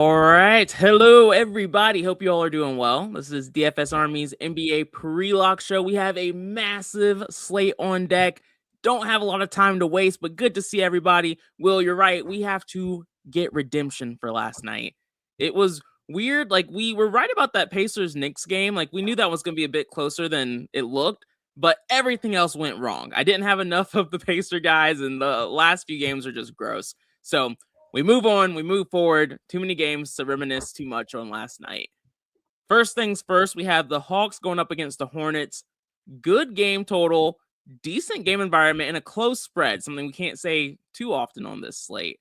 All right. Hello, everybody. Hope you all are doing well. This is DFS Army's NBA pre-lock show. We have a massive slate on deck. Don't have a lot of time to waste, but good to see everybody. Will, you're right. We have to get redemption for last night. It was weird. Like, we were right about that Pacers-Knicks game. Like, we knew that was going to be a bit closer than it looked, but everything else went wrong. I didn't have enough of the Pacer guys, and the last few games are just gross. So we move on, we move forward. Too many games to reminisce too much on last night. First things first, we have the Hawks going up against the Hornets. Good game total, decent game environment, and a close spread, something we can't say too often on this slate.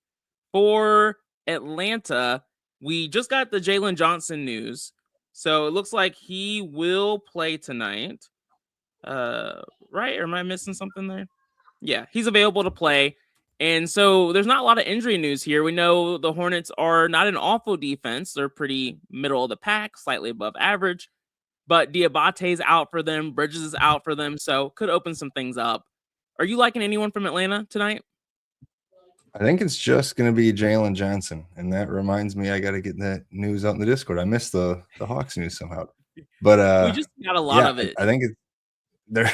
For Atlanta, we just got the Jalen Johnson news. So it looks like he will play tonight. Right? Or am I missing something there? Yeah, he's available to play. And so there's not a lot of injury news here. We know the Hornets are not an awful defense. They're pretty middle of the pack, slightly above average. But Diabate's out for them. Bridges is out for them. So could open some things up. Are you liking anyone from Atlanta tonight? I think it's just going to be Jalen Johnson. And that reminds me, I got to get that news out in the Discord. I missed the Hawks news somehow. But we just got a lot of it. I think it's they're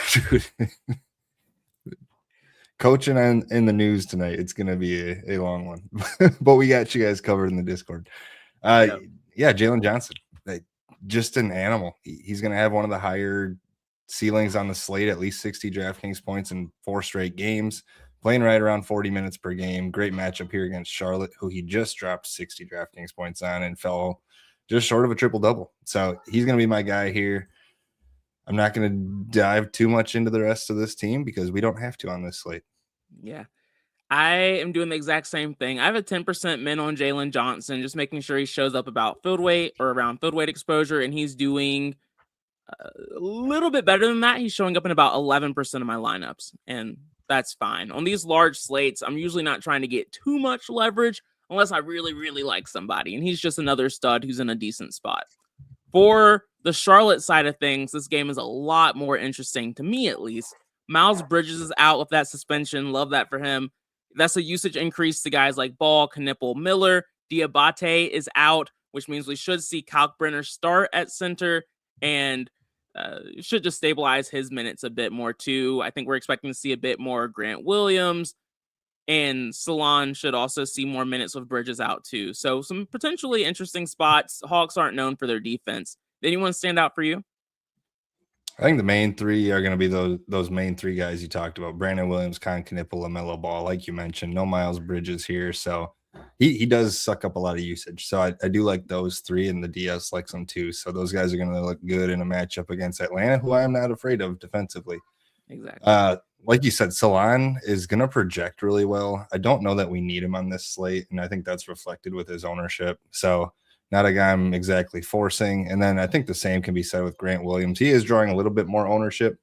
coaching in the news tonight. It's going to be a long one, but we got you guys covered in the Discord. Yeah, Jalen Johnson, just an animal. He's going to have one of the higher ceilings on the slate, at least 60 DraftKings points in 4 straight games, playing right around 40 minutes per game. Great matchup here against Charlotte, who he just dropped 60 DraftKings points on and fell just short of a triple-double. So he's going to be my guy here. I'm not going to dive too much into the rest of this team because we don't have to on this slate. Yeah. I am doing the exact same thing. I have a 10% min on Jalen Johnson, just making sure he shows up about field weight or around field weight exposure, and he's doing a little bit better than that. He's showing up in about 11% of my lineups, and that's fine. On these large slates, I'm usually not trying to get too much leverage unless I really, really like somebody, and he's just another stud who's in a decent spot. For the Charlotte side of things, this game is a lot more interesting, to me at least. Miles Bridges is out with that suspension. Love that for him. That's a usage increase to guys like Ball, Knipple, Miller. Diabate is out, which means we should see Kalkbrenner start at center and should just stabilize his minutes a bit more too. I think we're expecting to see a bit more Grant Williams, and Salon should also see more minutes with Bridges out too. So some potentially interesting spots. Hawks aren't known for their defense. Did anyone stand out for you? I think the main three are going to be those main 3 guys you talked about: Brandon Williams, Con Knipple, LaMelo Ball. Like you mentioned, no Miles Bridges here, so he does suck up a lot of usage. So I do like those 3, and the DS likes them too. So those guys are going to look good in a matchup against Atlanta, who I am not afraid of defensively. Exactly. Like you said, Salon is going to project really well. I don't know that we need him on this slate, and I think that's reflected with his ownership. So not a guy I'm exactly forcing. And then I think the same can be said with Grant Williams. He is drawing a little bit more ownership.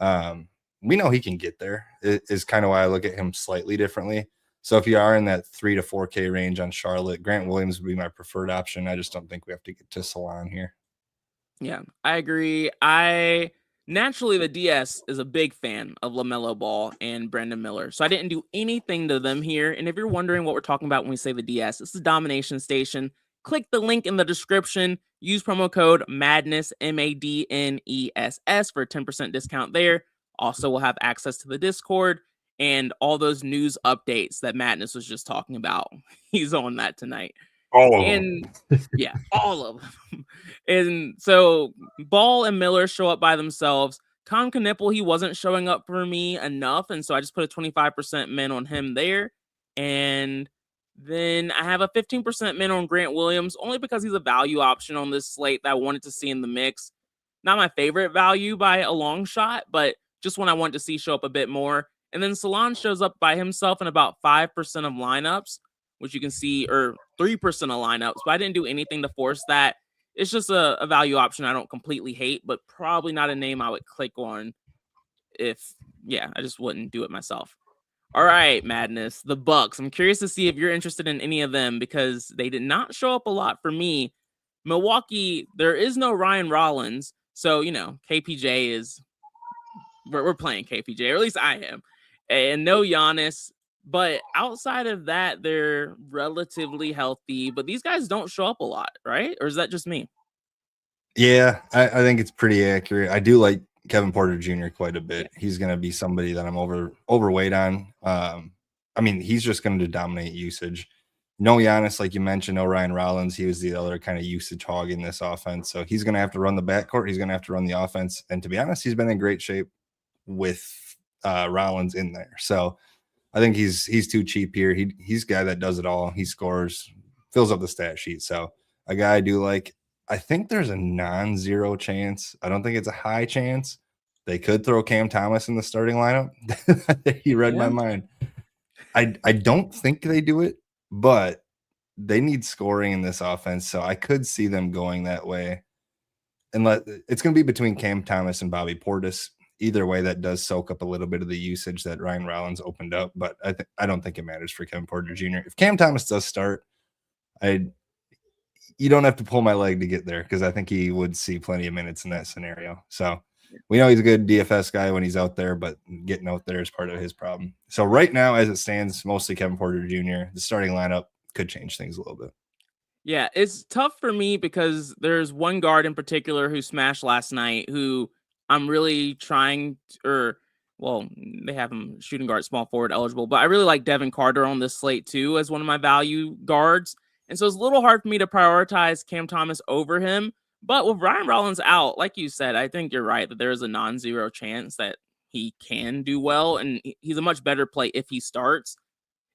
We know he can get there. It is kind of why I look at him slightly differently. So if you are in that 3 to 4K range on Charlotte, Grant Williams would be my preferred option. I just don't think we have to get to Salon here. Yeah, I agree. Naturally, the DS is a big fan of LaMelo Ball and Brandon Miller, so I didn't do anything to them here. And if you're wondering what we're talking about when we say the DS, this is Domination Station. Click the link in the description. Use promo code MADNESS, MADNESS, for a 10% discount there. Also, we'll have access to the Discord and all those news updates that Madness was just talking about. He's on that tonight. All of them. Yeah, all of them. And so Ball and Miller show up by themselves. Con Knipple, he wasn't showing up for me enough, and so I just put a 25% min on him there. And then I have a 15% min on Grant Williams, only because he's a value option on this slate that I wanted to see in the mix. Not my favorite value by a long shot, but just one I want to see show up a bit more. And then Salon shows up by himself in about 5% of lineups, which you can see, or 3% of lineups, but I didn't do anything to force that. It's just a value option I don't completely hate, but probably not a name I would click on I just wouldn't do it myself. All right, Madness, the Bucks. I'm curious to see if you're interested in any of them because they did not show up a lot for me. Milwaukee, there is no Ryan Rollins, so, KPJ is... We're playing KPJ, or at least I am. And no Giannis. But outside of that, they're relatively healthy. But these guys don't show up a lot, right? Or is that just me? Yeah, I think it's pretty accurate. I do like Kevin Porter Jr. quite a Yeah. bit. He's going to be somebody that I'm overweight on. I mean, he's just going to dominate usage. No Giannis, like you mentioned, no Ryan Rollins. He was the other kind of usage hog in this offense. So he's going to have to run the backcourt. He's going to have to run the offense. And to be honest, he's been in great shape with Rollins in there. So I think he's too cheap here. He's a guy that does it all. He scores, fills up the stat sheet. So a guy I do like. I think there's a non-zero chance. I don't think it's a high chance. They could throw Cam Thomas in the starting lineup. He read my mind. I don't think they do it, but they need scoring in this offense, so I could see them going that way. And it's going to be between Cam Thomas and Bobby Portis. Either way, that does soak up a little bit of the usage that Ryan Rollins opened up, but I don't think it matters for Kevin Porter Jr. If Cam Thomas does start, you don't have to pull my leg to get there because I think he would see plenty of minutes in that scenario. So we know he's a good DFS guy when he's out there, but getting out there is part of his problem. So right now, as it stands, mostly Kevin Porter Jr. The starting lineup could change things a little bit. Yeah, it's tough for me because there's one guard in particular who smashed last night who I'm really trying they have him shooting guard, small forward eligible, but I really like Devin Carter on this slate too as one of my value guards. And so it's a little hard for me to prioritize Cam Thomas over him. But with Ryan Rollins out, like you said, I think you're right that there is a non-zero chance that he can do well. And he's a much better play if he starts.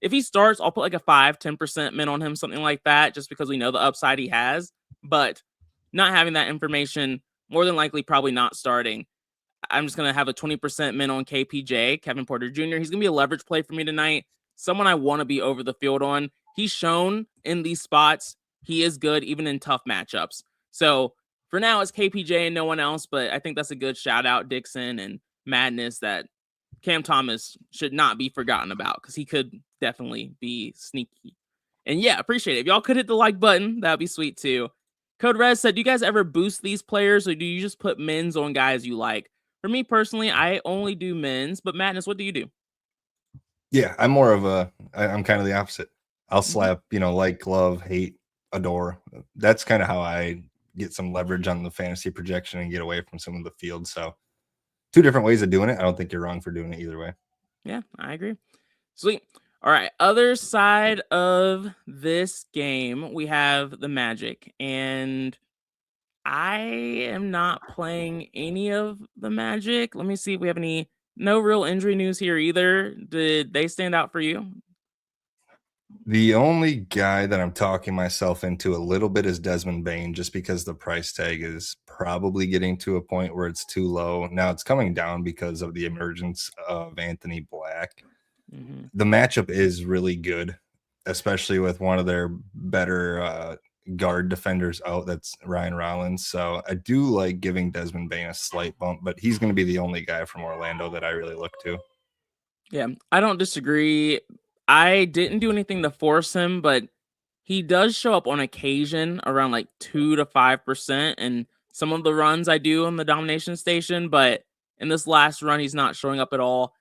If he starts, I'll put like a 5-10% min on him, something like that, just because we know the upside he has. But not having that information, more than likely, probably not starting. I'm just going to have a 20% min on KPJ, Kevin Porter Jr. He's going to be a leverage play for me tonight. Someone I want to be over the field on. He's shown in these spots he is good, even in tough matchups. So for now, it's KPJ and no one else, but I think that's a good shout out, Dixon and Madness, that Cam Thomas should not be forgotten about because he could definitely be sneaky. And yeah, appreciate it. If y'all could hit the like button, that'd be sweet too. Code Res said, do you guys ever boost these players or do you just put mins on guys you like? For me personally, I only do mins, but Madness, what do you do? Yeah, I'm kind of the opposite. I'll slap, like, love, hate, adore. That's kind of how I get some leverage on the fantasy projection and get away from some of the field. So two different ways of doing it. I don't think you're wrong for doing it either way. Yeah, I agree. Sweet. All right. Other side of this game, we have the Magic. And I am not playing any of the Magic. Let me see if we have no real injury news here either. Did they stand out for you? The only guy that I'm talking myself into a little bit is Desmond Bane, just because the price tag is probably getting to a point where it's too low. Now it's coming down because of the emergence of Anthony Black. Mm-hmm. The matchup is really good, especially with one of their better guard defenders out. That's Ryan Rollins. So I do like giving Desmond Bane a slight bump, but he's going to be the only guy from Orlando that I really look to. Yeah, I don't disagree. I didn't do anything to force him, but he does show up on occasion around like 2 to 5%. And some of the runs I do on the domination station, but in this last run, he's not showing up at all.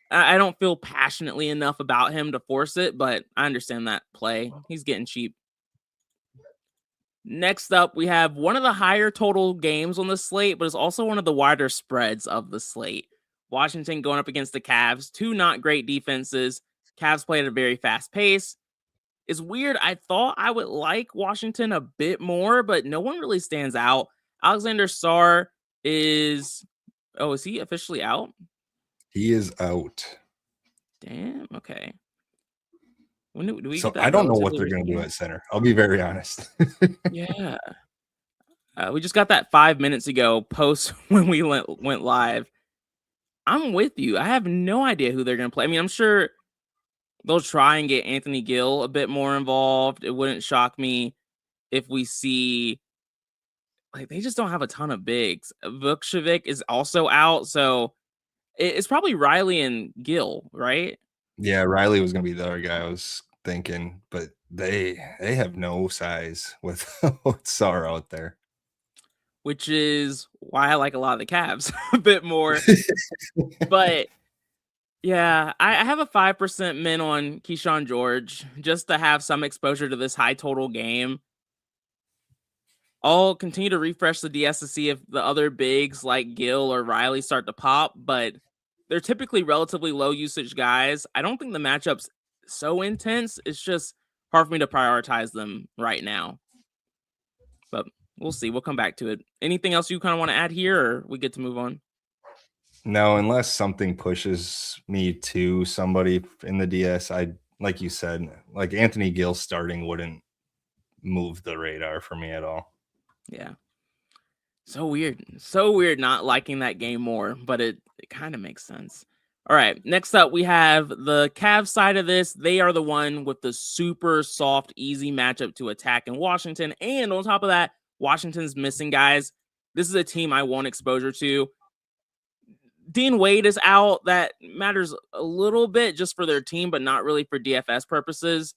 I don't feel passionately enough about him to force it, but I understand that play. He's getting cheap. Next up, we have one of the higher total games on the slate, but it's also one of the wider spreads of the slate. Washington going up against the Cavs, two not great defenses. Cavs play at a very fast pace. It's weird. I thought I would like Washington a bit more, but no one really stands out. Alexander Sarr is he officially out? He is out. Damn. Okay. When do we so get that I don't know what they're going to do at center. I'll be very honest. Yeah. We just got that 5 minutes ago post when we went live. I'm with you. I have no idea who they're going to play. I mean, I'm sure they'll try and get Anthony Gill a bit more involved. It wouldn't shock me if we see, like, they just don't have a ton of bigs. Vukcevic is also out, so it's probably Riley and Gill, right? Yeah, Riley was going to be the other guy I was thinking, but they have no size with Sarr out there. Which is why I like a lot of the Cavs a bit more. But Yeah, I have a 5% min on Keyshawn George just to have some exposure to this high total game. I'll continue to refresh the DS to see if the other bigs like Gill or Riley start to pop, but they're typically relatively low usage guys. I don't think the matchup's so intense. It's just hard for me to prioritize them right now. But we'll see. We'll come back to it. Anything else you kind of want to add here, or we get to move on? No, unless something pushes me to somebody in the DS, I like you said, like Anthony Gill starting wouldn't move the radar for me at all. Yeah. So weird. So weird not liking that game more, but it kind of makes sense. All right. Next up, we have the Cavs side of this. They are the one with the super soft, easy matchup to attack in Washington. And on top of that, Washington's missing guys. This is a team I want exposure to. Dean Wade is out. That matters a little bit just for their team, but not really for DFS purposes.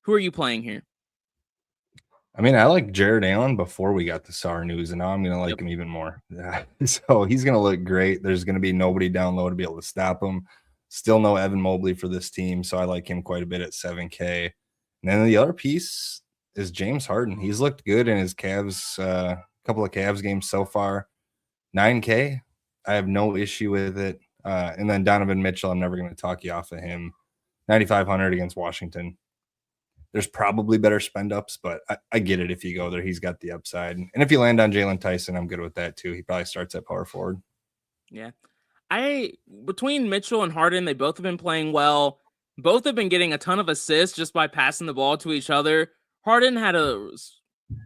Who are you playing here? I mean, I like Jared Allen before we got the SAR news, and now I'm going to like him even more. Yeah. So he's going to look great. There's going to be nobody down low to be able to stop him. Still no Evan Mobley for this team, so I like him quite a bit at 7K. And then the other piece is James Harden. He's looked good in his Cavs, couple of Cavs games so far. 9K, I have no issue with it. And then Donovan Mitchell, I'm never going to talk you off of him. 9,500 against Washington. There's probably better spend ups, but I get it if you go there. He's got the upside. And if you land on Jalen Tyson, I'm good with that too. He probably starts at power forward. Yeah. Between Mitchell and Harden, they both have been playing well. Both have been getting a ton of assists just by passing the ball to each other. Harden had a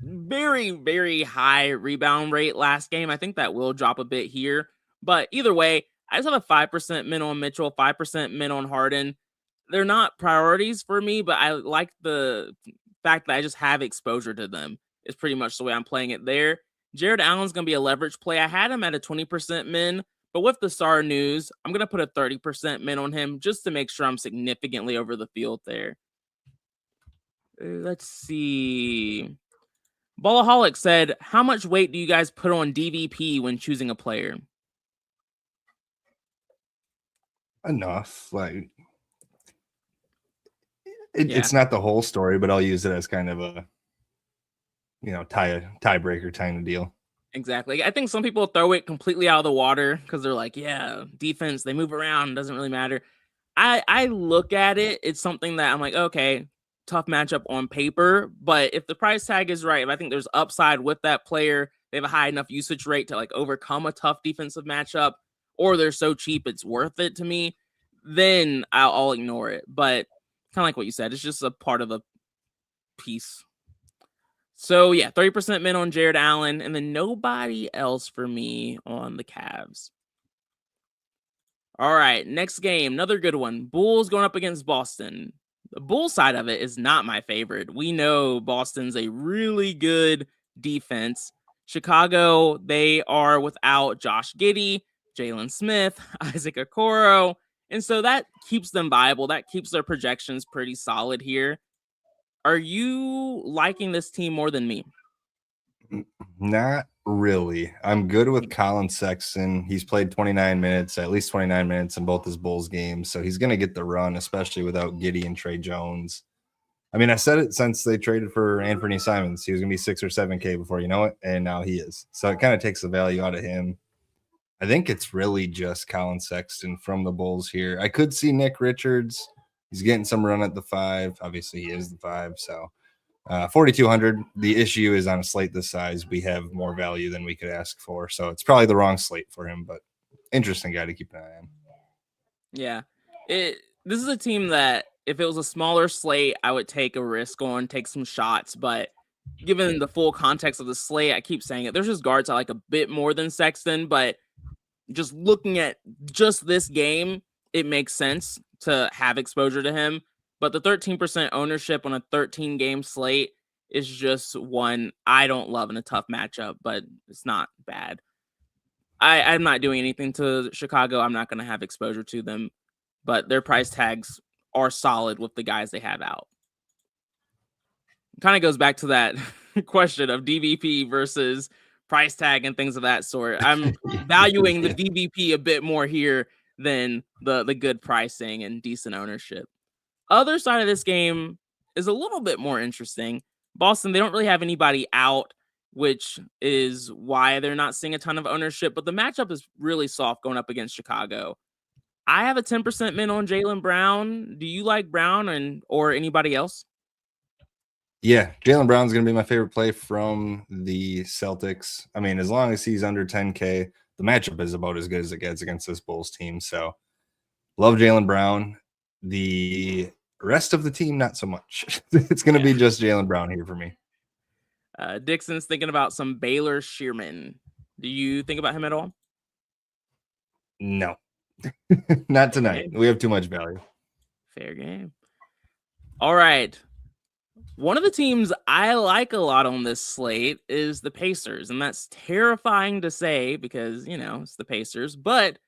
very, very high rebound rate last game. I think that will drop a bit here. But either way, I just have a 5% min on Mitchell, 5% min on Harden. They're not priorities for me, but I like the fact that I just have exposure to them. It's pretty much the way I'm playing it there. Jared Allen's going to be a leverage play. I had him at a 20% min, but with the SAR news, I'm going to put a 30% min on him just to make sure I'm significantly over the field there. Let's see. Ballaholic said, how much weight do you guys put on DVP when choosing a player? Enough. Like, it's not the whole story, but I'll use it as kind of a, tiebreaker kind of deal. Exactly. I think some people throw it completely out of the water because they're like, yeah, defense, they move around, doesn't really matter. I look at it, it's something that I'm like, okay, tough matchup on paper, but if the price tag is right, if I think there's upside with that player, they have a high enough usage rate to like overcome a tough defensive matchup, or they're so cheap it's worth it to me, then I'll ignore it. But kind of like what you said, it's just a part of the piece. So yeah, 30% min on Jared Allen, and then nobody else for me on the Cavs. All right, next game, another good one. Bulls going up against Boston. The Bulls side of it is not my favorite. We know Boston's a really good defense. Chicago, they are without Josh Giddey, Jalen Smith, Isaac Okoro, and so that keeps them viable. That keeps their projections pretty solid here. Are you liking this team more than me? Not really. I'm good with Colin Sexton. He's played 29 minutes, at least 29 minutes in both his Bulls games. So he's going to get the run, especially without Giddey and Trey Jones. I mean, I said it since they traded for Anthony Simons. He was going to be 6 or 7K before you know it, and now he is. So it kind of takes the value out of him. I think it's really just Colin Sexton from the Bulls here. I could see Nick Richards. He's getting some run at the 5. Obviously, he is the 5. So 4,200. The issue is on a slate this size, we have more value than we could ask for. So it's probably the wrong slate for him, but interesting guy to keep an eye on. Yeah. This is a team that if it was a smaller slate, I would take a risk on, take some shots. But given the full context of the slate, I keep saying it. There's just guards I like a bit more than Sexton, but just looking at just this game, it makes sense to have exposure to him. But the 13% ownership on a 13-game slate is just one I don't love in a tough matchup, but it's not bad. I'm not doing anything to Chicago. I'm not going to have exposure to them, but their price tags are solid with the guys they have out. Kind of goes back to that question of DVP versus price tag and things of that sort. I'm valuing the DVP a bit more here than the good pricing and decent ownership. Other side of this game is a little bit more interesting. Boston, they don't really have anybody out, which is why they're not seeing a ton of ownership, but the matchup is really soft going up against Chicago. I have a 10% min on Jaylen Brown. Do you like Brown or anybody else? Yeah, Jaylen Brown's going to be my favorite play from the Celtics. I mean, as long as he's under 10K, the matchup is about as good as it gets against this Bulls team. So love Jaylen Brown. The rest of the team, not so much. It's going to be just Jaylen Brown here for me. Dixon's thinking about some Baylor Shearman. Do you think about him at all? No, not tonight. We have too much value. Fair game. All right. One of the teams I like a lot on this slate is the Pacers, and that's terrifying to say because, it's the Pacers, but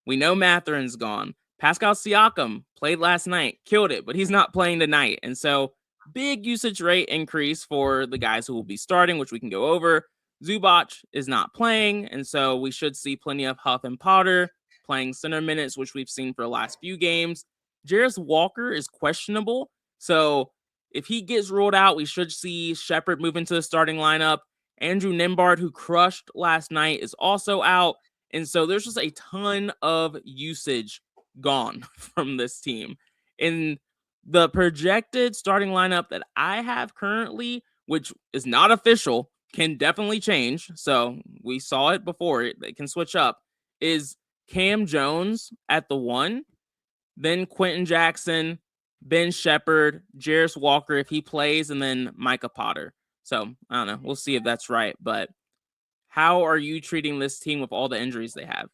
we know Matherin's gone. Pascal Siakam played last night, killed it, but he's not playing tonight. And so big usage rate increase for the guys who will be starting, which we can go over. Zubac is not playing, and so we should see plenty of Huff and Potter playing center minutes, which we've seen for the last few games. Jarris Walker is questionable, so if he gets ruled out, we should see Shepherd move into the starting lineup. Andrew Nembhard, who crushed last night, is also out, and so there's just a ton of usage gone from this team. In the projected starting lineup that I have currently, which is not official, can definitely change. So we saw it before. It can switch up. Is Cam Jones at the 1, then Quentin Jackson, Ben Shepherd, Jarris Walker if he plays, and then Micah Potter. So I don't know. We'll see if that's right. But how are you treating this team with all the injuries they have?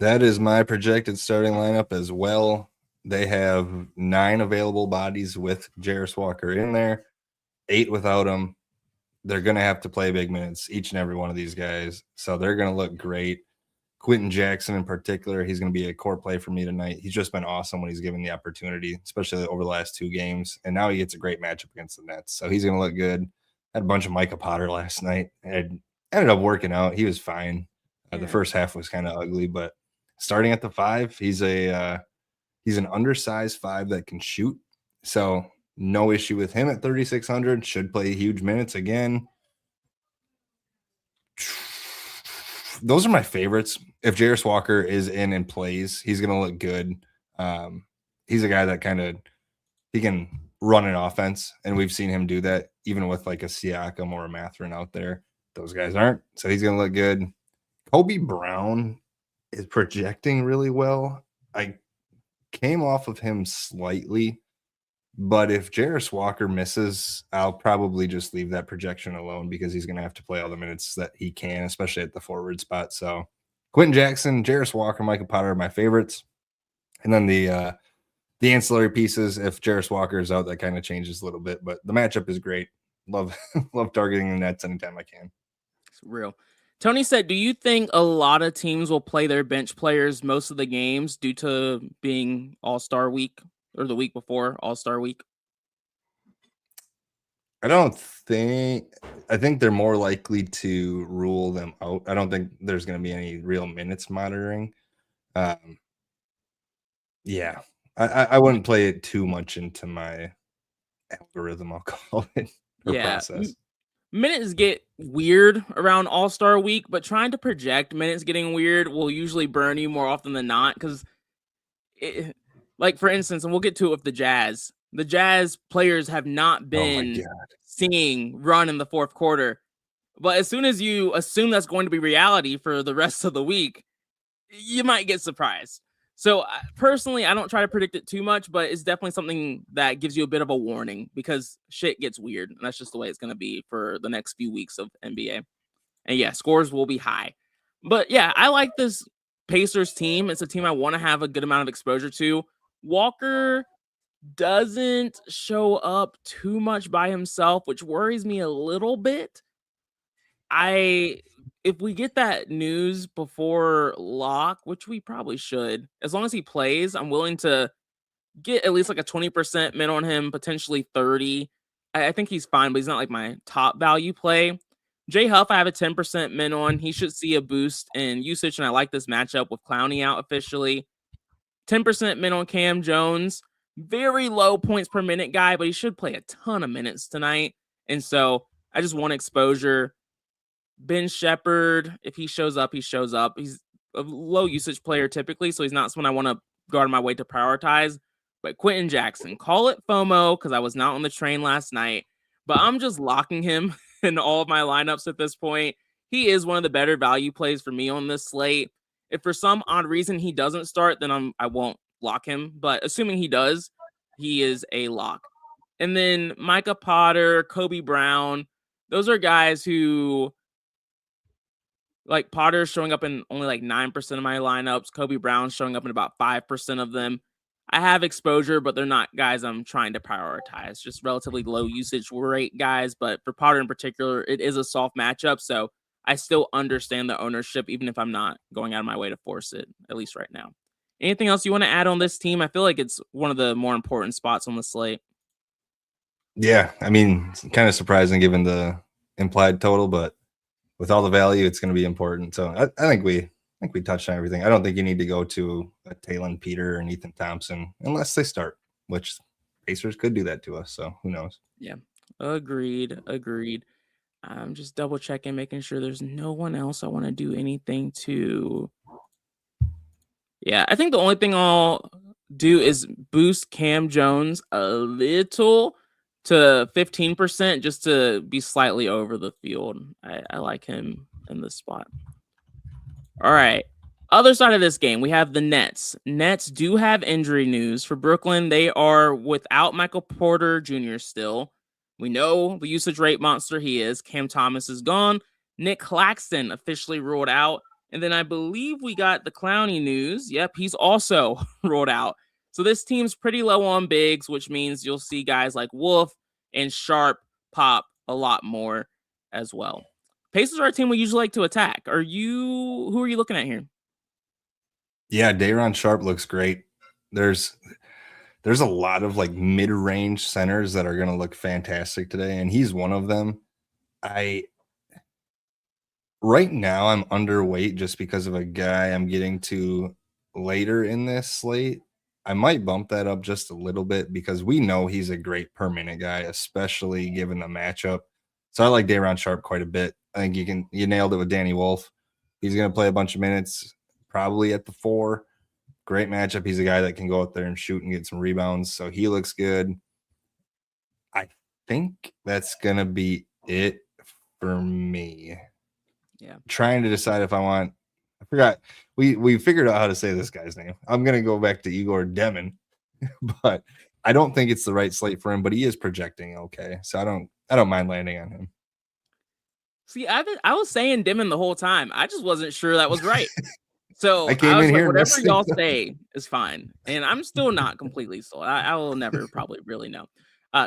That is my projected starting lineup as well. They have 9 available bodies with Jarris Walker in there, 8 without him. They're going to have to play big minutes, each and every one of these guys. So they're going to look great. Quentin Jackson in particular, he's going to be a core play for me tonight. He's just been awesome when he's given the opportunity, especially over the last 2 games. And now he gets a great matchup against the Nets. So he's going to look good. Had a bunch of Micah Potter last night. It ended up working out. He was fine. The first half was kind of ugly, but starting at the 5, he's an undersized 5 that can shoot. So no issue with him at 3,600. Should play huge minutes again. Those are my favorites. If Jarris Walker is in and plays, he's going to look good. He's a guy that he can run an offense, and we've seen him do that even with like a Siakam or a Mathurin out there. Those guys aren't. So he's going to look good. Kobe Brown is projecting really well. I came off of him slightly, but if Jarris Walker misses, I'll probably just leave that projection alone because he's going to have to play all the minutes that he can, especially at the forward spot. So Quentin Jackson, Jarris Walker, Micah Potter are my favorites. And then the ancillary pieces, if Jarris Walker is out, that kind of changes a little bit, but the matchup is great. Love targeting the Nets anytime I can. It's real. Tony said, do you think a lot of teams will play their bench players most of the games due to being All-Star week or the week before All-Star week? I think they're more likely to rule them out. I don't think there's going to be any real minutes monitoring. Yeah, I wouldn't play it too much into my algorithm, I'll call it, or process. Minutes get weird around All-Star week, but trying to project minutes getting weird will usually burn you more often than not because, like, for instance, and we'll get to it with the Jazz players have not been seeing run in the fourth quarter. But as soon as you assume that's going to be reality for the rest of the week, you might get surprised. So personally, I don't try to predict it too much, but it's definitely something that gives you a bit of a warning because shit gets weird. And that's just the way it's going to be for the next few weeks of NBA. And yeah, scores will be high. But yeah, I like this Pacers team. It's a team I want to have a good amount of exposure to. Walker doesn't show up too much by himself, which worries me a little bit. If we get that news before lock, which we probably should, as long as he plays, I'm willing to get at least like a 20% min on him, potentially 30. I think he's fine, but he's not like my top value play. Jay Huff, I have a 10% min on. He should see a boost in usage, and I like this matchup with Clowney out officially. 10% min on Cam Jones. Very low points per minute guy, but he should play a ton of minutes tonight. And so I just want exposure. Ben Shepherd, if he shows up, he shows up. He's a low usage player typically, so he's not someone I want to go out of my way to prioritize. But Quentin Jackson, call it FOMO because I was not on the train last night, but I'm just locking him in all of my lineups at this point. He is one of the better value plays for me on this slate. If for some odd reason he doesn't start, then I won't lock him. But assuming he does, he is a lock. And then Micah Potter, Kobe Brown, those are guys who, like, Potter's showing up in only like 9% of my lineups. Kobe Brown's showing up in about 5% of them. I have exposure, but they're not guys I'm trying to prioritize. Just relatively low usage rate guys. But for Potter in particular, it is a soft matchup. So I still understand the ownership, even if I'm not going out of my way to force it, at least right now. Anything else you want to add on this team? I feel like it's one of the more important spots on the slate. Yeah, I mean, it's kind of surprising given the implied total, but with all the value, it's going to be important. So I think we touched on everything. I don't think you need to go to a Talon Peter or an Ethan Thompson unless they start, which Pacers could do that to us. So who knows? Yeah, agreed. I'm just double checking, making sure there's no one else I want to do anything to. Yeah, I think the only thing I'll do is boost Cam Jones a little to 15% just to be slightly over the field. I like him in this spot. All right. Other side of this game, we have the Nets. Nets do have injury news. For Brooklyn, they are without Michael Porter Jr. still. We know the usage rate monster he is. Cam Thomas is gone. Nick Claxton officially ruled out. And then I believe we got the Clowney news. Yep, he's also ruled out. So this team's pretty low on bigs, which means you'll see guys like Wolf and Sharp pop a lot more as well. Pacers are a team we usually like to attack. Who are you looking at here? Yeah, Day'Ron Sharp looks great. There's a lot of like mid-range centers that are going to look fantastic today, and he's one of them. Right now I'm underweight just because of a guy I'm getting to later in this slate. I might bump that up just a little bit because we know he's a great per minute guy, especially given the matchup. So I like Day'Ron Sharp quite a bit. I think you nailed it with Danny Wolf. He's going to play a bunch of minutes, probably at the 4. Great matchup. He's a guy that can go out there and shoot and get some rebounds. So he looks good. I think that's going to be it for me. Yeah. Trying to decide if I forgot. We figured out how to say this guy's name. I'm going to go back to Igor Demon, but I don't think it's the right slate for him, but he is projecting okay. So I don't mind landing on him. See, I was saying Demon the whole time. I just wasn't sure that was right. So I came in here whatever y'all say is fine. And I'm still not completely sold. I will never probably really know.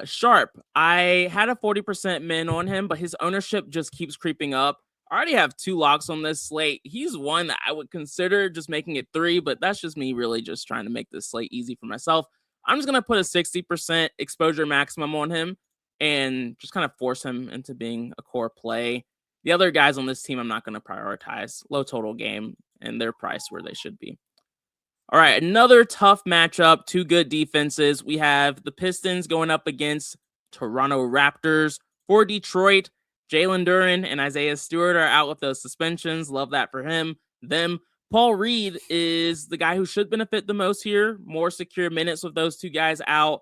Sharp, I had a 40% min on him, but his ownership just keeps creeping up. I already have 2 locks on this slate. He's one that I would consider just making it 3, but that's just me really just trying to make this slate easy for myself. I'm just going to put a 60% exposure maximum on him and just kind of force him into being a core play. The other guys on this team, I'm not going to prioritize. Low total game, and they're priced where they should be. All right, another tough matchup. 2 good defenses. We have the Pistons going up against Toronto Raptors. For Detroit, Jalen Duren and Isaiah Stewart are out with those suspensions. Love that for them. Paul Reed is the guy who should benefit the most here. More secure minutes with those 2 guys out.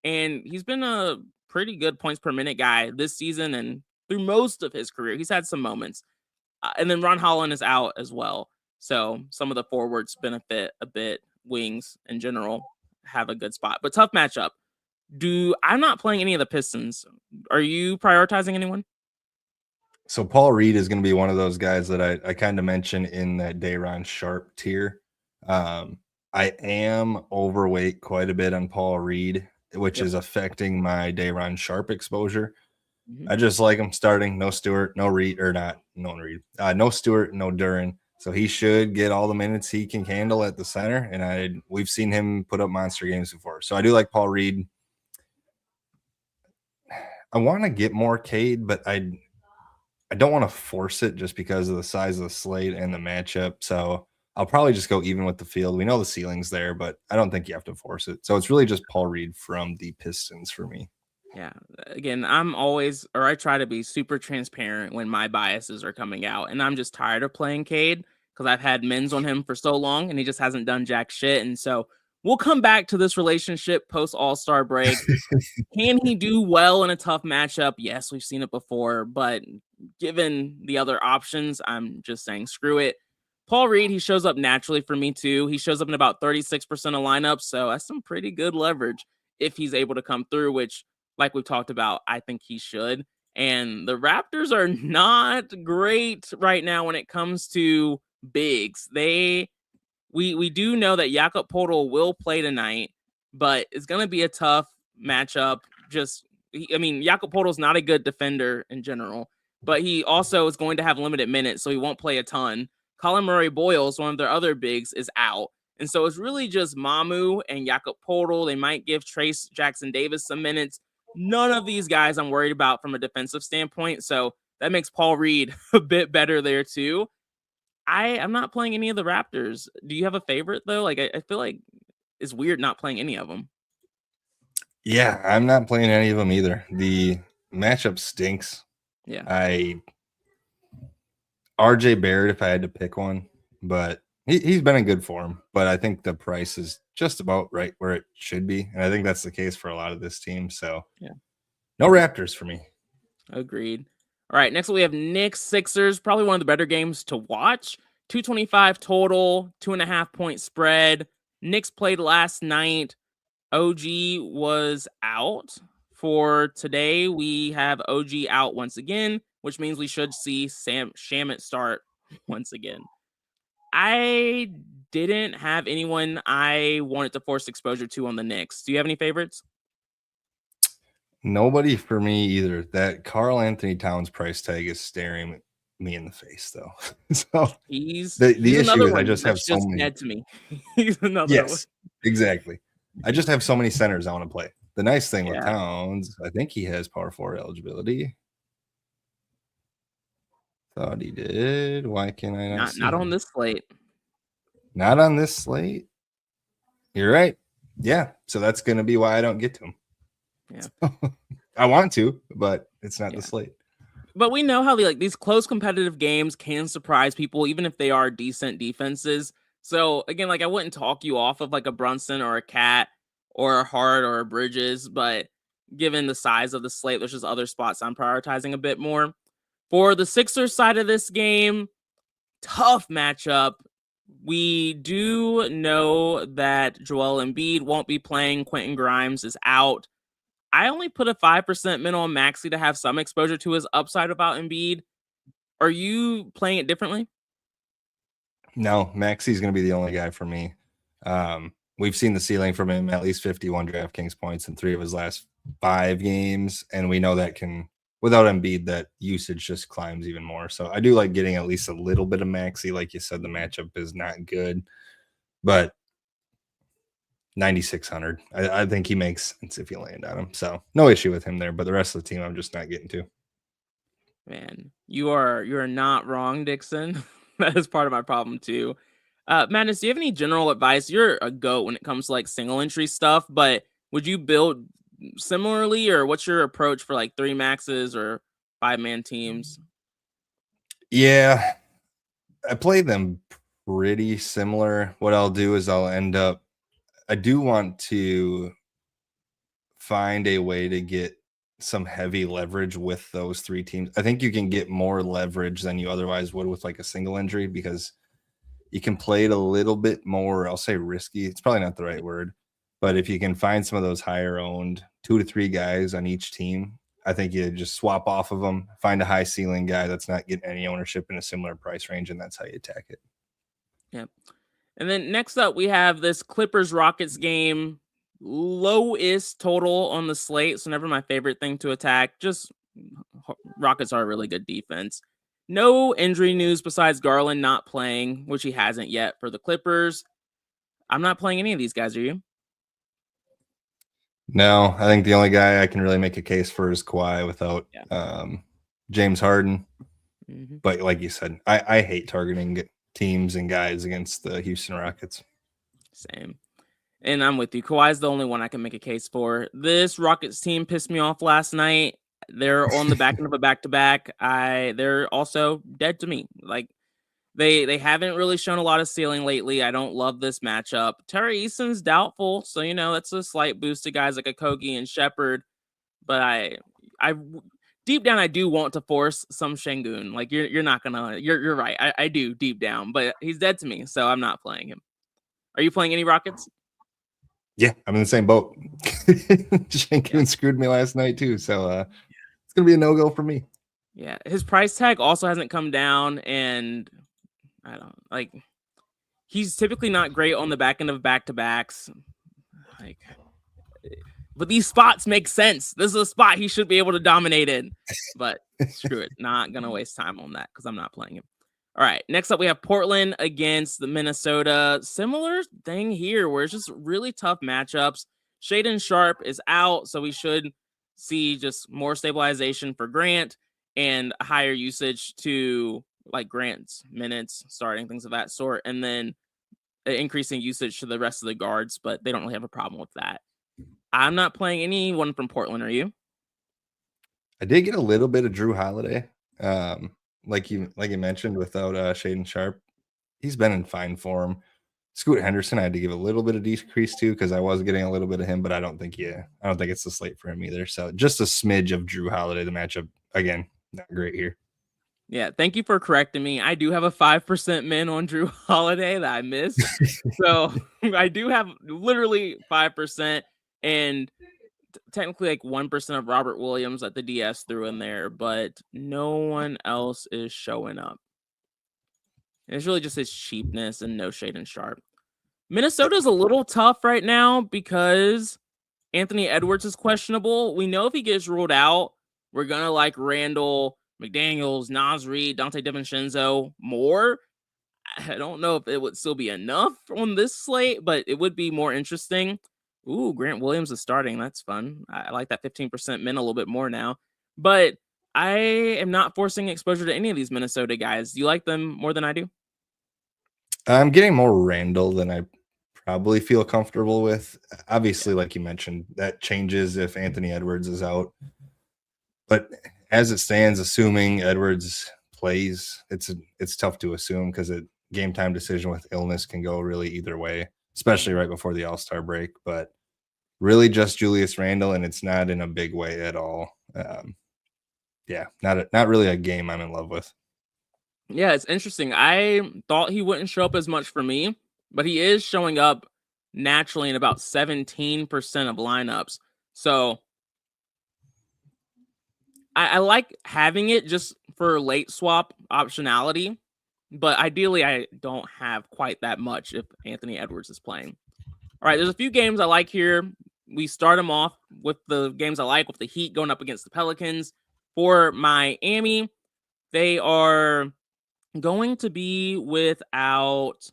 And he's been a pretty good points per minute guy this season and through most of his career. He's had some moments. And then Ron Holland is out as well. So some of the forwards benefit a bit. Wings in general have a good spot. But tough matchup. I'm not playing any of the Pistons. Are you prioritizing anyone? So Paul Reed is going to be one of those guys that I kind of mentioned in that Day'Ron Sharp tier. I am overweight quite a bit on Paul Reed, which is affecting my Day'Ron Sharp exposure. I just like him starting. No Stewart, no Reed, or not, no Reed. No Stewart, no Duren. So he should get all the minutes he can handle at the center. And we've seen him put up monster games before. So I do like Paul Reed. I want to get more Cade, but I don't want to force it just because of the size of the slate and the matchup. So I'll probably just go even with the field. We know the ceiling's there, but I don't think you have to force it. So it's really just Paul Reed from the Pistons for me. Yeah. Again, I try to be super transparent when my biases are coming out. And I'm just tired of playing Cade because I've had men's on him for so long and he just hasn't done jack shit. And so we'll come back to this relationship post All-Star break. Can he do well in a tough matchup? Yes, we've seen it before. But given the other options, I'm just saying screw it. Paul Reed, he shows up naturally for me too. He shows up in about 36% of lineups. So that's some pretty good leverage if he's able to come through, which, like we've talked about, I think he should. And the Raptors are not great right now when it comes to bigs. We do know that Jakob Poeltl will play tonight, but it's going to be a tough matchup. Jakob Poeltl's not a good defender in general, but he also is going to have limited minutes, so he won't play a ton. Colin Murray-Boyles, one of their other bigs, is out. And so it's really just Mamu and Jakob Poeltl. They might give Trace Jackson-Davis some minutes. None of these guys I'm worried about from a defensive standpoint. So that makes Paul Reed a bit better there too. I'm not playing any of the Raptors. Do you have a favorite though? Like I feel like it's weird not playing any of them. Yeah, I'm not playing any of them either. The matchup stinks. Yeah. RJ Barrett, if I had to pick one, but he's been in good form, but I think the price is just about right where it should be. And I think that's the case for a lot of this team. So yeah, no Raptors for me. Agreed. All right, next we have Knicks Sixers, probably one of the better games to watch. 225 total, 2.5 point spread. Knicks played last night. OG was out. For today, we have OG out once again, which means we should see Sam Shamet start once again. I didn't have anyone I wanted to force exposure to on the Knicks. Do you have any favorites? Nobody for me either. That Karl Anthony Towns price tag is staring me in the face, though. So he's the he's issue is one I just have so many. dead to me. He's another Yes, one. exactly. I just have so many centers I want to play. The nice thing with Yeah. Towns, I think he has power forward eligibility. Thought he did. Why can I not see Not him? on this slate? Not on this slate. You're right. Yeah. So that's going to be why I don't get to him. Yeah. I want to, but it's not the slate. But we know how these close competitive games can surprise people, even if they are decent defenses. So again, I wouldn't talk you off of like a Brunson or a Cat or a Hart or a Bridges, but given the size of the slate, there's just other spots I'm prioritizing a bit more. For the Sixers side of this game, tough matchup. We do know that Joel Embiid won't be playing. Quentin Grimes is out. I only put a 5% minimum Maxey to have some exposure to his upside without Embiid. Are you playing it differently? No, Maxey's going to be the only guy for me. We've seen the ceiling from him, at least 51 DraftKings points in 3 of his last 5 games. And we know that can, without Embiid, that usage just climbs even more. So I do like getting at least a little bit of Maxey. Like you said, the matchup is not good, but 9,600. I think he makes sense if you land on him. So no issue with him there, but the rest of the team I'm just not getting to. Man, you are not wrong, Dixon. That is part of my problem too. Madness, do you have any general advice? You're a goat when it comes to single entry stuff, but would you build similarly, or what's your approach for 3 maxes or 5-man teams? Yeah, I play them pretty similar. What I'll do is I do want to find a way to get some heavy leverage with those 3 teams. I think you can get more leverage than you otherwise would with a single injury because you can play it a little bit more, I'll say risky. It's probably not the right word, but if you can find some of those higher owned 2 to 3 guys on each team, I think you just swap off of them, find a high ceiling guy that's not getting any ownership in a similar price range, and that's how you attack it. Yeah. And then next up, we have this Clippers-Rockets game. Lowest total on the slate, so never my favorite thing to attack. Just Rockets are a really good defense. No injury news besides Garland not playing, which he hasn't yet for the Clippers. I'm not playing any of these guys, are you? No, I think the only guy I can really make a case for is Kawhi without James Harden. But like you said, I hate targeting teams and guys against the Houston Rockets. Same. And I'm with you. Kawhi's the only one I can make a case for. This Rockets team pissed me off last night. They're on the back end of a back-to-back. They're also dead to me. Like, they haven't really shown a lot of ceiling lately. I don't love this matchup. Terry Easton's doubtful, so that's a slight boost to guys like Okogie and Shepherd. But I deep down, I do want to force some Şengün. Like, you're not gonna. You're right. I do deep down, but he's dead to me, so I'm not playing him. Are you playing any Rockets? Yeah, I'm in the same boat. Şengün screwed me last night too, so it's gonna be a no-go for me. Yeah, his price tag also hasn't come down, and I don't like. He's typically not great on the back end of back-to-backs. Like, but these spots make sense. This is a spot he should be able to dominate in. But screw it, not gonna waste time on that because I'm not playing him. All right, next up we have Portland against the Minnesota. Similar thing here where it's just really tough matchups. Shaedon Sharpe is out, so we should see just more stabilization for Grant and a higher usage to like Grant's minutes, starting things of that sort, and then increasing usage to the rest of the guards, but they don't really have a problem with that. I'm not playing anyone from Portland. Are you? I did get a little bit of Drew Holiday. Like you mentioned, without Shaedon Sharpe, he's been in fine form. Scoot Henderson, I had to give a little bit of decrease to because I was getting a little bit of him, but I don't think it's the slate for him either. So just a smidge of Drew Holiday. The matchup again, not great here. Yeah, thank you for correcting me. I do have a 5% min on Drew Holiday that I missed. So I do have literally 5%, and technically like 1% of Robert Williams that the DS threw in there, but no one else is showing up. It's really just his cheapness and no Shaedon Sharpe. Minnesota's a little tough right now because Anthony Edwards is questionable. We know if he gets ruled out, we're going to like Randall, McDaniels, Naz Reid, Dante DiVincenzo more. I don't know if it would still be enough on this slate, but it would be more interesting. Ooh, Grant Williams is starting. That's fun. I like that 15% min a little bit more now. But I am not forcing exposure to any of these Minnesota guys. Do you like them more than I do? I'm getting more Randall than I probably feel comfortable with. Obviously, like you mentioned, that changes if Anthony Edwards is out. But as it stands, assuming Edwards plays, it's tough to assume because a game time decision with illness can go really either way, especially right before the All-Star break. But really just Julius Randle, and it's not in a big way at all. Not really a game I'm in love with. Yeah, it's interesting. I thought he wouldn't show up as much for me, but he is showing up naturally in about 17% of lineups. So I like having it just for late swap optionality, but ideally I don't have quite that much if Anthony Edwards is playing. All right, there's a few games I like here. We start them off with the games I like, with the Heat going up against the Pelicans. For Miami, they are going to be without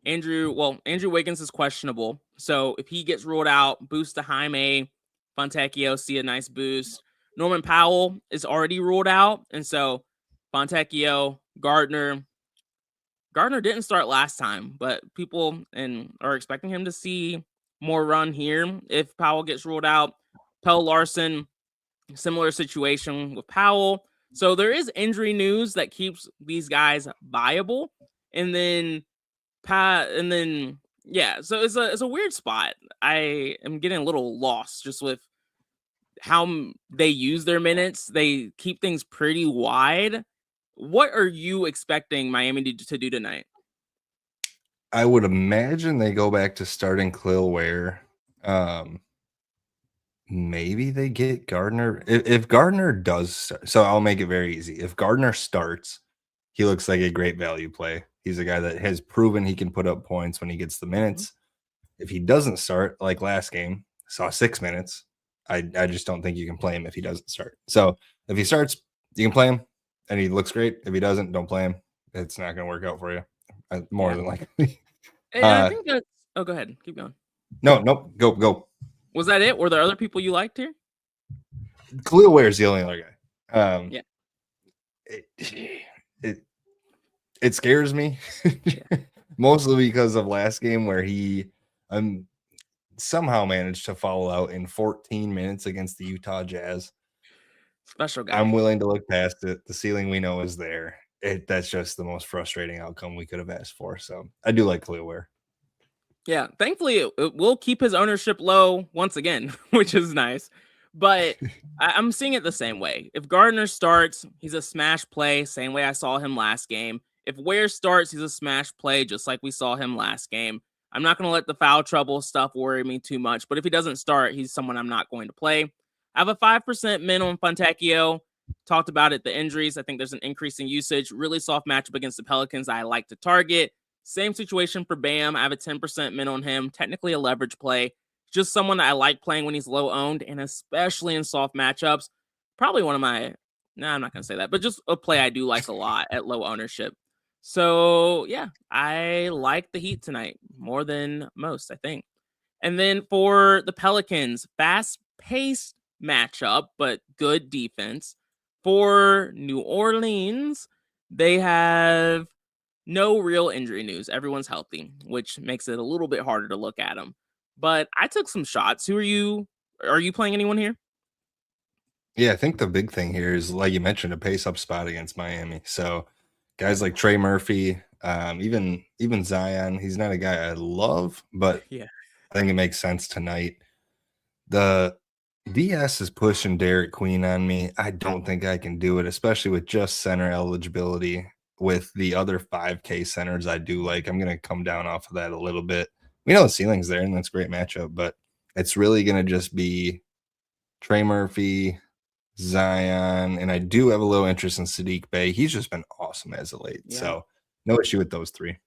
Andrew. Well, Andrew Wiggins is questionable. So if he gets ruled out, boost to Jaime Fontecchio, see a nice boost. Norman Powell is already ruled out. And so Fontecchio, Gardner didn't start last time, but people are expecting him to see more run here if Powell gets ruled out. Pell Larson, similar situation with Powell. So there is injury news that keeps these guys viable. And then so it's a weird spot. I am getting a little lost just with how they use their minutes. They keep things pretty wide. What are you expecting Miami to do tonight? I would imagine they go back to starting Khalil Ware. Maybe they get Gardner. If Gardner does start, so I'll make it very easy. If Gardner starts, he looks like a great value play. He's a guy that has proven he can put up points when he gets the minutes. If he doesn't start, like last game, saw 6 minutes, I just don't think you can play him if he doesn't start. So if he starts, you can play him, and he looks great. If he doesn't, don't play him. It's not going to work out for you, more than likely. And I think that's... Oh, go ahead. Keep going. Nope. Go. Was that it? Were there other people you liked here? Khalil Ware is the only other guy. it scares me, mostly because of last game where he somehow managed to foul out in 14 minutes against the Utah Jazz. Special guy. I'm willing to look past it. The ceiling we know is there. That's just the most frustrating outcome we could have asked for. So I do like Khalil Ware. Yeah, thankfully it will keep his ownership low once again, which is nice. But I'm seeing it the same way. If Gardner starts, he's a smash play, same way I saw him last game. If Ware starts, he's a smash play, just like we saw him last game. I'm not going to let the foul trouble stuff worry me too much. But if he doesn't start, he's someone I'm not going to play. I have a 5% min on Fontecchio. Talked about it, the injuries. I think there's an increase in usage. Really soft matchup against the Pelicans I like to target. Same situation for Bam. I have a 10% min on him. Technically a leverage play. Just someone that I like playing when he's low owned, and especially in soft matchups. Probably one of my, I'm not going to say that, but just a play I do like a lot at low ownership. So, yeah, I like the Heat tonight more than most, I think. And then for the Pelicans, fast-paced matchup, but good defense. For New Orleans, they have no real injury news. Everyone's healthy, which makes it a little bit harder to look at them. But I took some shots. Are you playing anyone here? Yeah, I think the big thing here is, like you mentioned, a pace-up spot against Miami. So guys like Trey Murphy, even Zion, he's not a guy I love, but yeah, I think it makes sense tonight. The DS is pushing Derek Queen on me. I don't think I can do it, especially with just center eligibility. With the other 5K centers I do like, I'm going to come down off of that a little bit. We know the ceiling's there, and that's a great matchup, but it's really going to just be Trey Murphy, Zion, and I do have a little interest in Sadiq Bey. He's just been awesome as of late. Yeah. So no issue with those three.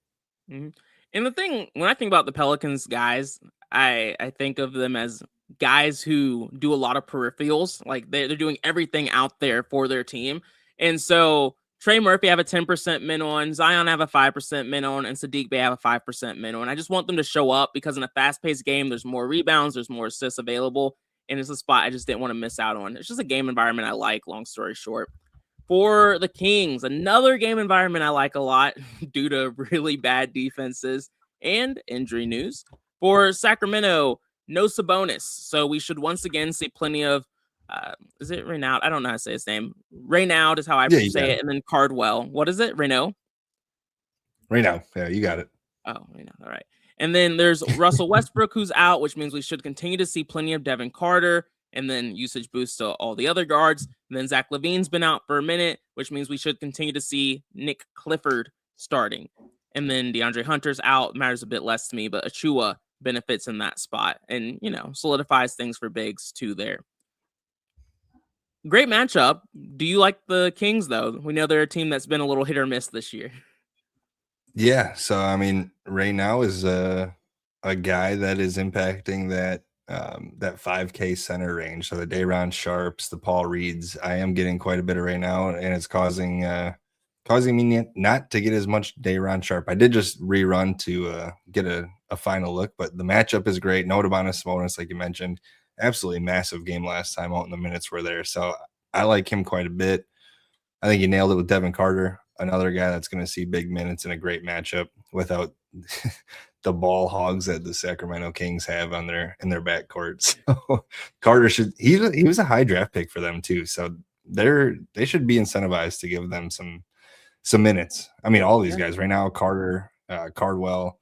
Mm-hmm. And the thing, when I think about the Pelicans guys, I think of them as guys who do a lot of peripherals. Like they're doing everything out there for their team. And so Trey Murphy I have a 10% min on, Zion I have a 5% min on, and Sadiq Bey I have a 5% min on. I just want them to show up because in a fast-paced game, there's more rebounds, there's more assists available, and it's a spot I just didn't want to miss out on. It's just a game environment I like, long story short. For the Kings, another game environment I like a lot due to really bad defenses and injury news. For Sacramento, no Sabonis. So we should once again see plenty of, is it Reynaud? I don't know how to say his name. Reynaud is how I say it. And then Cardwell. What is it? Reynaud? Reynaud. Yeah, you got it. Oh, Reynaud. All right. And then there's Russell Westbrook who's out, which means we should continue to see plenty of Devin Carter. And then usage boost to all the other guards. And then Zach LaVine's been out for a minute, which means we should continue to see Nick Clifford starting. And then DeAndre Hunter's out. Matters a bit less to me, but Achua benefits in that spot and, solidifies things for bigs too there. Great matchup. Do you like the Kings, though? We know they're a team that's been a little hit or miss this year. Yeah. So, I mean, right now is a guy that is impacting that 5K center range. So the Day'Ron Sharps, the Paul Reeds, I am getting quite a bit of right now, and it's causing me not to get as much Day'Ron Sharp. I did just rerun to get a final look, but the matchup is great. No Domantas Sabonis, like you mentioned. Absolutely massive game last time out, and the minutes were there. So I like him quite a bit. I think you nailed it with Devin Carter, another guy that's going to see big minutes in a great matchup without the ball hogs that the Sacramento Kings have in their backcourt. So Carter he was a high draft pick for them too. So they should be incentivized to give them some minutes. I mean, all these guys right now, Carter, Cardwell,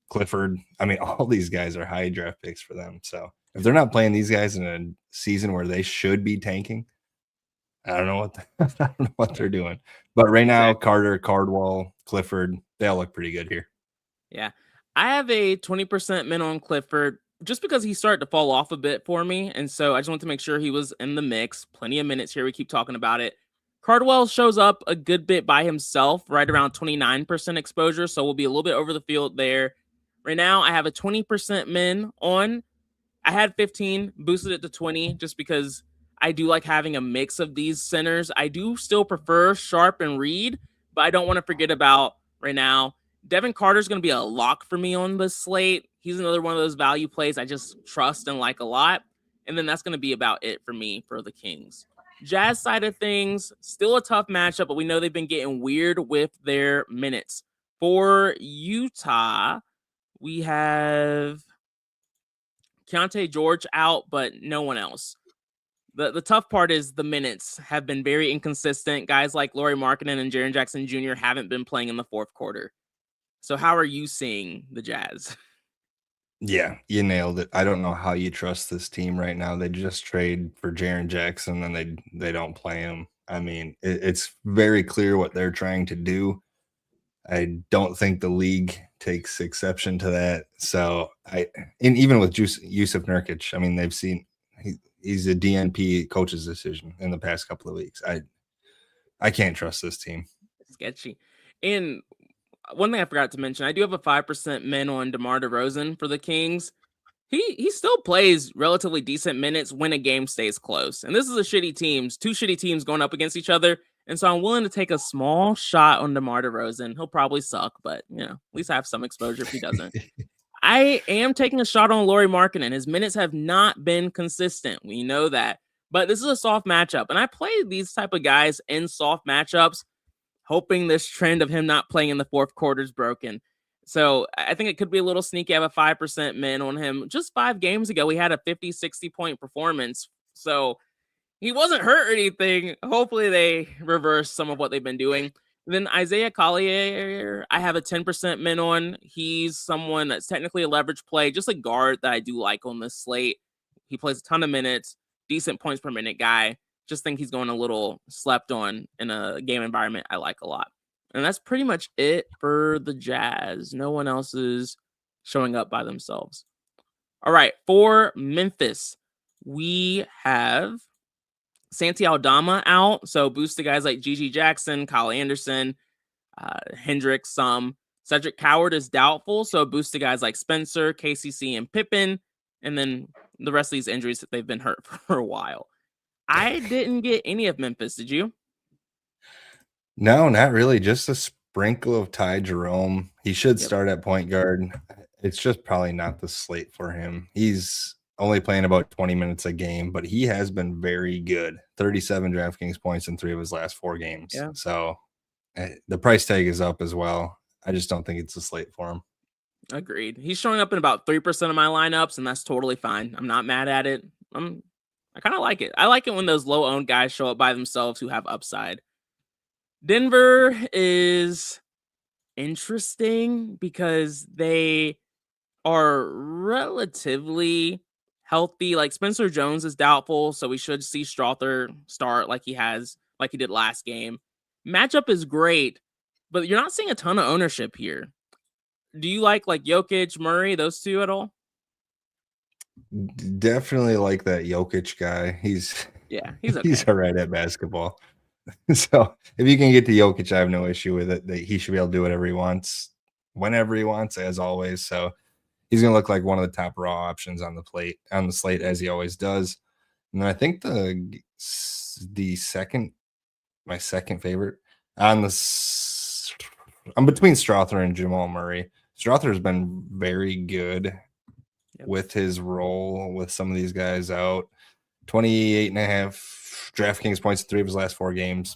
Clifford. I mean, all these guys are high draft picks for them. So if they're not playing these guys in a season where they should be tanking, I don't know what they're doing. But right now, Carter, Cardwell, Clifford, they all look pretty good here. Yeah. I have a 20% min on Clifford just because he started to fall off a bit for me. And so I just want to make sure he was in the mix. Plenty of minutes here. We keep talking about it. Cardwell shows up a good bit by himself, right around 29% exposure. So we'll be a little bit over the field there. Right now, I have a 20% min on. I had 15, boosted it to 20 just because I do like having a mix of these centers. I do still prefer Sharp and Reed, but I don't want to forget about right now. Devin Carter's going to be a lock for me on the slate. He's another one of those value plays I just trust and like a lot. And then that's going to be about it for me for the Kings. Jazz side of things, still a tough matchup, but we know they've been getting weird with their minutes. For Utah, we have Keontae George out, but no one else. The tough part is the minutes have been very inconsistent. Guys like Lauri Markkanen and Jaren Jackson Jr. haven't been playing in the fourth quarter. So how are you seeing the Jazz? Yeah, you nailed it. I don't know how you trust this team right now. They just trade for Jaren Jackson and they don't play him. I mean, it's very clear what they're trying to do. I don't think the league takes exception to that. So and even with Yusuf Nurkic, I mean, they've seen he's a DNP coach's decision in the past couple of weeks. I can't trust this team. Sketchy. And one thing I forgot to mention, I do have a 5% min on DeMar DeRozan for the Kings. He still plays relatively decent minutes when a game stays close. And this is two shitty teams going up against each other. And so I'm willing to take a small shot on DeMar DeRozan. He'll probably suck, but at least I have some exposure if he doesn't. I am taking a shot on Lauri Markkanen. His minutes have not been consistent. We know that. But this is a soft matchup. And I play these type of guys in soft matchups, hoping this trend of him not playing in the fourth quarter is broken. So I think it could be a little sneaky. I have a 5% min on him. Just 5 games ago, we had a 50, 60-point performance. So he wasn't hurt or anything. Hopefully they reverse some of what they've been doing. Then Isaiah Collier, I have a 10% min on. He's someone that's technically a leverage play, just a guard that I do like on this slate. He plays a ton of minutes, decent points per minute guy. Just think he's going a little slept on in a game environment I like a lot. And that's pretty much it for the Jazz. No one else is showing up by themselves. All right, for Memphis, we have Santi Aldama out. So boost to guys like Gigi Jackson, Kyle Anderson, Hendricks, some. Cedric Coward is doubtful. So boost to guys like Spencer, KCC, and Pippen. And then the rest of these injuries that they've been hurt for a while. I didn't get any of Memphis. Did you? No, not really. Just a sprinkle of Ty Jerome. He should start at point guard. It's just probably not the slate for him. He's only playing about 20 minutes a game, but he has been very good. 37 DraftKings points in 3 of his last 4 games. Yeah. So the price tag is up as well. I just don't think it's a slate for him. Agreed. He's showing up in about 3% of my lineups, and that's totally fine. I'm not mad at it. I kind of like it. I like it when those low-owned guys show up by themselves who have upside. Denver is interesting because they are relatively healthy. Like Spencer Jones is doubtful, so we should see Strother start like he did last game. Matchup is great, but you're not seeing a ton of ownership here. Do you like Jokic, Murray, those two at all? Definitely like that Jokic guy. He's okay. He's all right at basketball. So if you can get to Jokic, I have no issue with it. That he should be able to do whatever he wants, whenever he wants, as always. So he's gonna look like one of the top raw options on the slate, as he always does. And then I think my second favorite I'm between Strother and Jamal Murray. Strother has been very good with his role with some of these guys out. 28.5 DraftKings points in 3 of his last 4 games,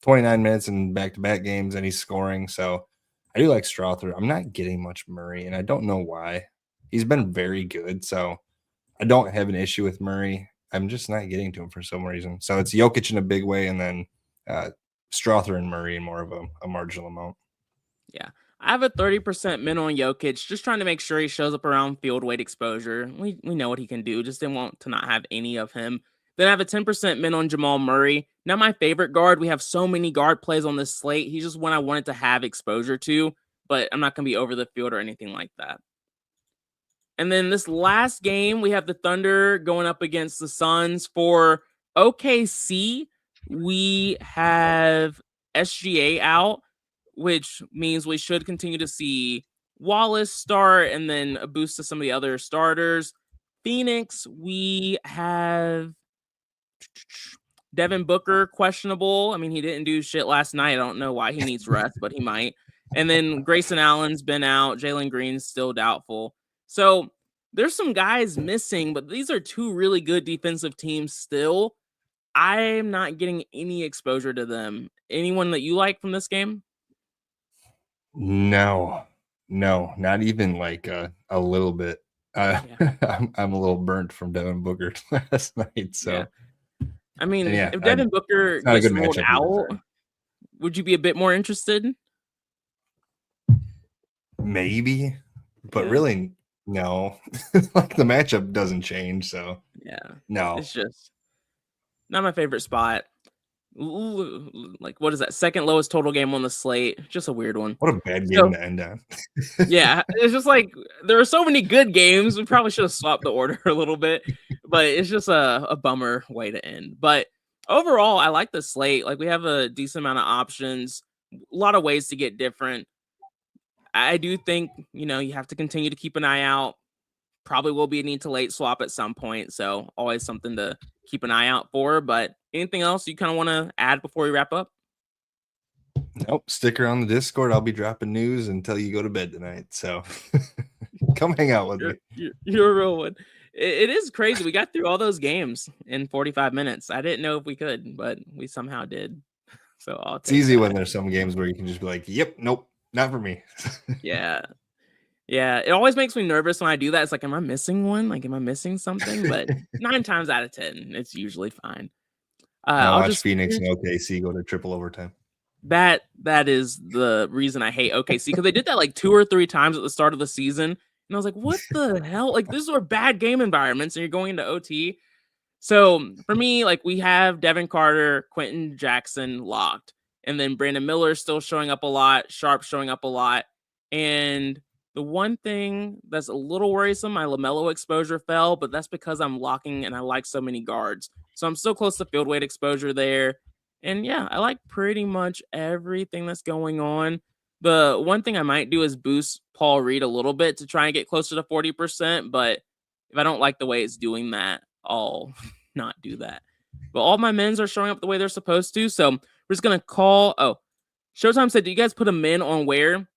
29 minutes in back-to-back games, and he's scoring. So I do like Strother. I'm not getting much Murray, and I don't know why. He's been very good, so I don't have an issue with Murray. I'm just not getting to him for some reason. So it's Jokic in a big way, and then Strother and Murray in more of a marginal amount. Yeah. I have a 30% min on Jokic, just trying to make sure he shows up around field weight exposure. We know what he can do, just didn't want to not have any of him. Then I have a 10% min on Jamal Murray. Not my favorite guard. We have so many guard plays on this slate. He's just one I wanted to have exposure to, but I'm not going to be over the field or anything like that. And then this last game, we have the Thunder going up against the Suns. For OKC, we have SGA out, which means we should continue to see Wallace start and then a boost to some of the other starters. Phoenix, we have Devin Booker questionable. I mean, he didn't do shit last night. I don't know why he needs rest, but he might. And then Grayson Allen's been out. Jalen Green's still doubtful. So there's some guys missing, but these are two really good defensive teams still. I'm not getting any exposure to them. Anyone that you like from this game? No, not even like a little bit. Yeah. I'm a little burnt from Devin Booker last night. Yeah. So, I and mean, yeah, if Devin Booker it's not a gets good ruled matchup either for out, him. would you be a bit more interested? Maybe, but Yeah. really, no. Like the matchup doesn't change. So, Yeah. no. It's just not my favorite spot. Like, what is that? Second lowest total game on the slate. Just a weird one. What a bad game So, to end on. yeah, it's just like there are so many good games. We probably should have swapped the order a little bit, but it's just a bummer way to end. But overall, I like the slate. Like, we have a decent amount of options, a lot of ways to get different. I do think, you have to continue to keep an eye out. Probably will be a need to late swap at some point. So always something to keep an eye out for. But anything else you kind of want to add before we wrap up? Nope. Stick around the Discord. I'll be dropping news until you go to bed tonight. So come hang out with me. You're a real one. It is crazy. We got through all those games in 45 minutes. I didn't know if we could, but we somehow did. So it's easy when there's some games where you can just be like, yep, nope, not for me. Yeah. Yeah. It always makes me nervous when I do that. It's like, am I missing one? Like, am I missing something? But 9 times out of 10, it's usually fine. Now I'll watch just Phoenix and OKC go to triple overtime. That is the reason I hate OKC, because they did that like 2 or 3 times at the start of the season. And I was like, what the hell? Like, these are bad game environments and you're going into OT. So for me, like, we have Devin Carter, Quentin Jackson locked. And then Brandon Miller is still showing up a lot, Sharp showing up a lot. And the one thing that's a little worrisome, my LaMelo exposure fell, but that's because I'm locking and I like so many guards. So I'm still close to field weight exposure there. And yeah, I like pretty much everything that's going on. The one thing I might do is boost Paul Reed a little bit to try and get closer to 40%. But if I don't like the way it's doing that, I'll not do that. But all my men's are showing up the way they're supposed to. So we're just going to call. Oh, Showtime said, do you guys put a min on where?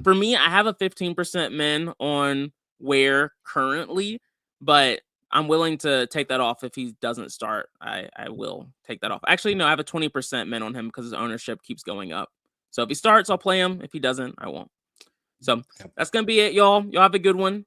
For me, I have a 15% min on where currently, but I'm willing to take that off if he doesn't start. I will take that off. Actually, no, I have a 20% min on him because his ownership keeps going up. So if he starts, I'll play him. If he doesn't, I won't. So that's going to be it, y'all. Y'all have a good one.